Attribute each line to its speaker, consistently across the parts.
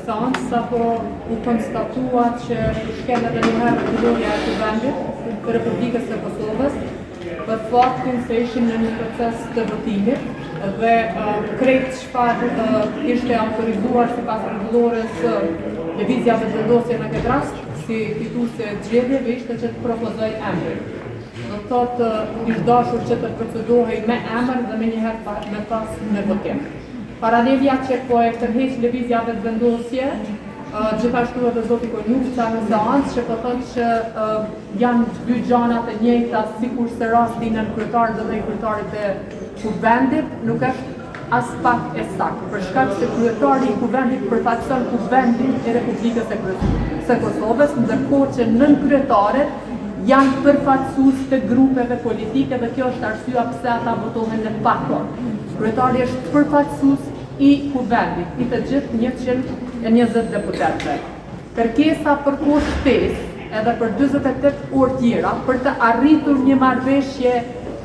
Speaker 1: seancë, sapo u konstatua që shkel edhe njëherë zhvilloja e Kuvendit të Republikës së Kosovës për faktin se ishin në një proces të votimit dhe krejt çfarë ishte autorizuar sipas rregullores lëvizja dhe vendosje në këtë rast si fituese e zgjedhjeve ishte që të propozoj emrin. Do të thotë ish dashur që të procedohej me emër dhe menjëherë me pas në votim. Paralelja që po e tërheq lëvizja dhe vendosje, gjithashtu edhe zoti Konjufca në seancë që po thotë që janë dy gjanat e njëjta sikur se rasti në kryetarit dhe kryetarit e Kuvendit nuk është as pak e saktë, për shkak se kryetari i Kuvendit përfaqëson Kuvendin e Republikës së Kosovës, ndërkohë që nën kryetaret janë përfaqësues të grupeve politike dhe kjo është arsyeja pse ata votohen në pakon. Kryetari është përfaqësues i Kuvendit, i të gjithë 120 deputetëve. Kërkesa për kohë shtesë edhe për 48 orë tjera për të arritur një marrëveshje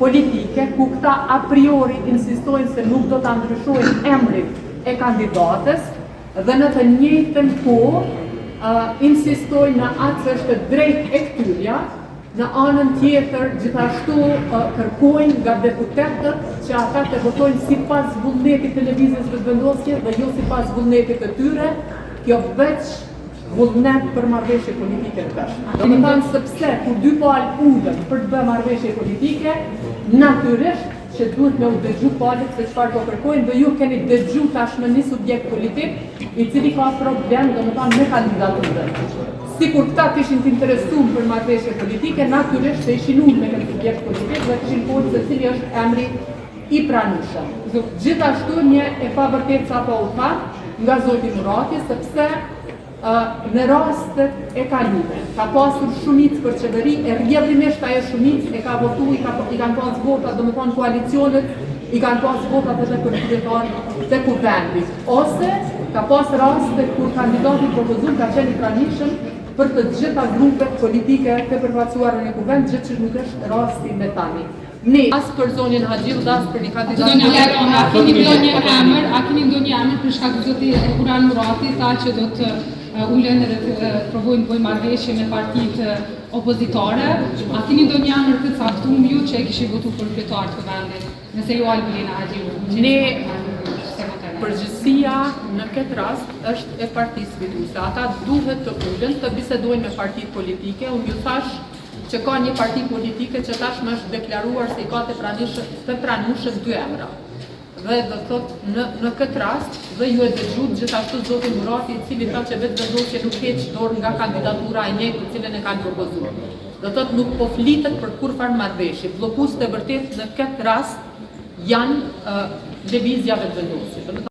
Speaker 1: politike ku këta a priori insistojnë se nuk do ta ndryshojnë emrin e kandidates dhe në të njëjtën kohë insistojnë në atë që është drejt e këtyrja. Në anën tjetër, gjithashtu kërkojnë nga deputetët që ata të votojnë sipas vullnetit të lëvizjes së vendosjes dhe jo sipas vullnetit të tyre, kjo veç vullnet për marrëveshje politike në tash. Do të thonë sepse kur dy palë ulen për të bërë marrëveshje politike, natyrisht që duhet me u dëgju palët se çfarë po kërkojnë dhe ju keni dëgju tashmë një subjekt politik i cili ka problem domethënë me kandidaturën. Sikur këta të ishin të interesuar për marrëveshje politike, natyrisht se ishin unë me këtë subjekt politik dhe kishin folur se cili është emri i pranueshëm. Gjithashtu një e pavërtetë sapo u tha nga zoti Murati, sepse në rastet e kaluara ka pasur shumicë për qeveri, e rrjedhimisht ajo shumicë e ka votuar, i kanë pas vota, domethënë koalicionet, i kanë pas votat edhe për kryetar të Kuvendit. Ose ka pas raste kur kandidati propozuar ka qenë i pranishëm për të gjitha grupet politike të përfaqësuara në Kuvend, gjë që nuk është rasti me tani. Ne as për zonën Haxhiu, as për një kandidat.
Speaker 2: A keni ndonjë emër për shkak të zoti Uran Murati tha që do të ulen dhe të provojnë të bëjnë marrëveshje me partitë opozitare. A keni ndonjë emër të caktuar ju që e kishit votuar për kryetar të Kuvendit? Nëse ju Albina Haxhiu.
Speaker 1: Ne përgjithësia në këtë rast është e partisë fituese. Ata duhet të ulen të bisedojnë me partitë politike. Unë ju thash që ka një parti politike që tashmë është deklaruar se i ka të pranueshëm dy emra. Dhe do të thotë në këtë rast dhe ju e dëgjuat gjithashtu zotin Murati, i cili thotë që vetë vendosje nuk heq dorë nga kandidatura e njëjtë të cilën e kanë propozuar. Do të thotë nuk po flitet për kurrfarë marrëveshje. Bllokues të vërtetë në këtë rast janë lëvizja vetë vendosje.